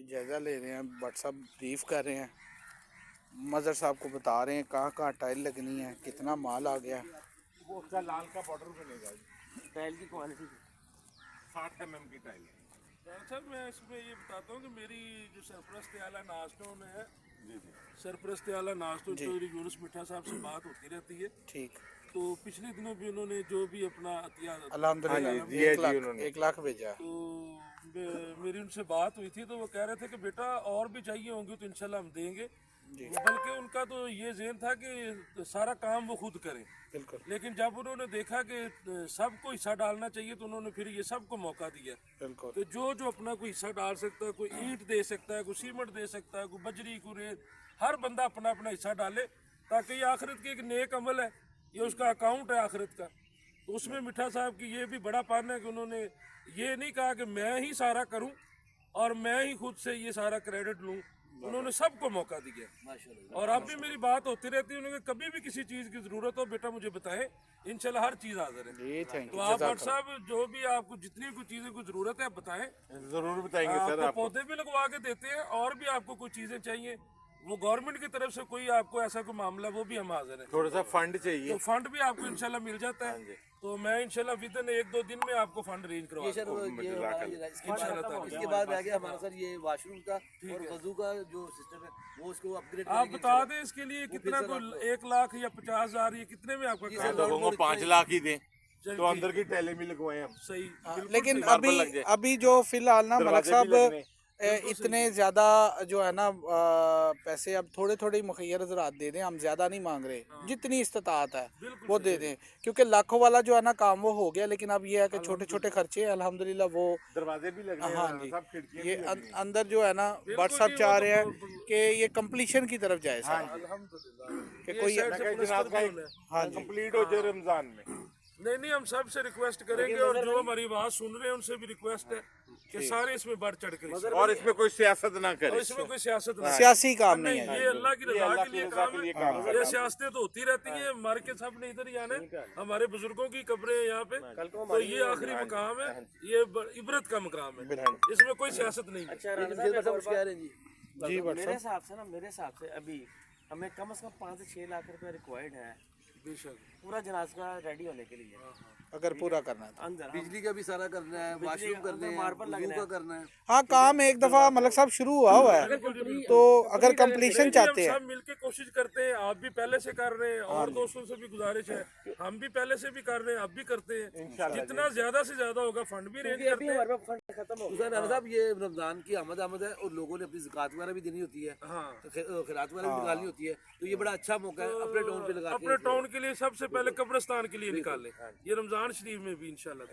جائزہ لے رہے ہیں، بٹ صاحب بریف کر رہے ہیں، مظہر صاحب کو بتا رہے ہیں کہاں کہاں ٹائل لگنی ہے، کتنا مال آ گیا۔ وہ اس کا لال کا باڈر بنے گا ٹائل کی کوالٹی 60 mm کی ٹائل ہے۔ سر میں اس میں یہ بتاتا ہوں کہ میری جو سرپرست اعلیٰ ناشتوں میں ہے، جی جی سرپرست اعلیٰ ناشتوں چودھری یونس مٹھا صاحب سے بات ہوتی رہتی ہے، ٹھیک، تو پچھلے دنوں بھی انہوں نے جو بھی اپنا عطیہ الحمدللہ دیا جی 1 لاکھ انہوں نے۔ 1 لاکھ بھیجا۔ تو میری ان سے بات ہوئی تھی تو وہ کہہ رہے تھے کہ بیٹا اور بھی چاہیے ہوں گے تو انشاءاللہ ہم دیں گے، بلکہ ان کا تو یہ ذہن تھا کہ سارا کام وہ خود کریں، بالکل لیکن جب انہوں نے دیکھا کہ سب کو حصہ ڈالنا چاہیے تو انہوں نے پھر یہ سب کو موقع دیا بالکل کہ جو اپنا کوئی حصہ ڈال سکتا ہے، کوئی اینٹ دے سکتا ہے، کوئی سیمنٹ دے سکتا ہے، کوئی بجری، کوئی ریت، ہر بندہ اپنا اپنا حصہ ڈالے، تاکہ یہ آخرت کی ایک نیک عمل ہے، یہ اس کا اکاؤنٹ ہے آخرت کا۔ تو اس میں مٹھا صاحب کی یہ بھی بڑا پان ہے کہ انہوں نے یہ نہیں کہا کہ میں ہی سارا کروں اور میں ہی خود سے یہ سارا کریڈٹ لوں، انہوں نے سب کو موقع دیا۔ اور اب بھی میری بات ہوتی رہتی ہے، انہوں نے کبھی بھی کسی چیز کی ضرورت ہو بیٹا مجھے بتائیں، انشاءاللہ ہر چیز حاضر ہے۔ جی تھینک تو یو، آپ بٹ صاحب جو بھی آپ کو جتنی کوئی چیزیں کوئی ضرورت ہے آپ بتائیں، ضرور بتائیں گے آپ سر کو آپ کو۔ پودے بھی لگوا کے دیتے ہیں، اور بھی آپ کو کوئی چیزیں چاہیے وہ گورنمنٹ کی طرف سے کوئی آپ کو ایسا کوئی معاملہ وہ بھی ہم حاضر ہیں، تھوڑا سا فنڈ چاہیے۔ تو فنڈ بھی آپ کو انشاءاللہ مل جاتا ہے۔ تو میں انشاءاللہ ودن 1-2 دن میں آپ کو فنڈ ارینج کروا یہ سر اس کے بعد رہ گیا ہمارا سر یہ واش روم کا اور وضو کا جو سسٹم ہے وہ اس کو اپ گریڈ آپ بتا دیں اس کے لیے کتنا کوئی 1 لاکھ یا 50,000 یہ کتنے میں آپ کا کام تو وہ 5 لاکھ ہی دیں تو اندر کی ٹیلیں بھی لگوائیں ہم۔ صحیح، لیکن ماربل لگ جائے۔ ابھی جو فی الحال نا ملک دروازے بھی صاحب لگنے۔ اتنے زیادہ جو ہے نا پیسے اب تھوڑے تھوڑے مخیر حضرات دے دیں، ہم زیادہ نہیں مانگ رہے، جتنی استطاعت ہے وہ دے دیں، کیونکہ لاکھوں والا جو ہے نا کام وہ ہو گیا، لیکن اب یہ ہے کہ چھوٹے چھوٹے خرچے ہیں الحمدللہ وہ دروازے بھی لگنے ہاں ہیں جی، سب، کھڑکیاں بھی یہ لگنی ہیں۔ اندر جو ہے نا بٹ صاحب چاہ رہے ہیں کہ یہ کمپلیشن کی طرف جائے سارا، کہ کوئی جناب کا کمپلیٹ ہو جائے رمضان میں۔ نہیں ہم سب سے ریکویسٹ کریں گے، اور جو ہماری بات سن رہے ہیں ان سے بھی ریکویسٹ ہے کہ سارے اس میں بڑھ چڑھ کر حصہ اور اس میں کوئی سیاست نہ اور کرے۔ اس میں کوئی سیاست نہیں، سیاسی کام نہیں ہے، یہ اللہ کی رضا کے لیے کام کے لیے ہے۔ کام یہ سیاستیں تو ہوتی رہتی ہیں، مر کے سب نے ادھر ہی آنا ہے، ہمارے بزرگوں کی قبریں ہیں یہاں پہ، تو یہ آخری مقام ہے، یہ عبرت کا مقام ہے، اس میں کوئی سیاست نہیں ہے۔ جی بٹ میرے حساب سے میرے حساب سے ابھی ہمیں کم از کم 5 سے 6 لاکھ روپے ریکوائرڈ ہے بے شک پورا جنازہ ریڈی ہونے کے لیے، اگر پورا کرنا ہے اندر بجلی کا بھی سارا کرنا ہے، واش روم کرنے ہیں، ماربل وضو کا کرنا ہے۔ ہاں کام ایک دفعہ ملک صاحب شروع ہوا ہے، تو اگر کمپلیشن چاہتے ہم ہیں سب مل کے کوشش کرتے ہیں، آپ بھی پہلے سے کر رہے ہیں، اور دوستوں سے بھی گزارش ہے، ہم بھی پہلے سے بھی کر رہے ہیں، اب بھی کرتے ہیں، جتنا زیادہ سے زیادہ ہوگا فنڈ بھی ارینج کرتے ہیں۔ ہمارے پاس فنڈ ختم ہو حسین رانا صاحب یہ رمضان کی آمد ہے اور لوگوں نے اپنی زکات وغیرہ بھی دینی ہوتی ہے، خیرات وغیرہ بھی نکالنی ہوتی ہے، تو یہ بڑا اچھا موقع ہے اپنے ٹاؤن پہ لگا کے۔ اپنے ٹاؤن کے لیے سب سے پہلے قبرستان کے لیے نکالیں، یہ رمضان شریف میں بھی انشاءاللہ۔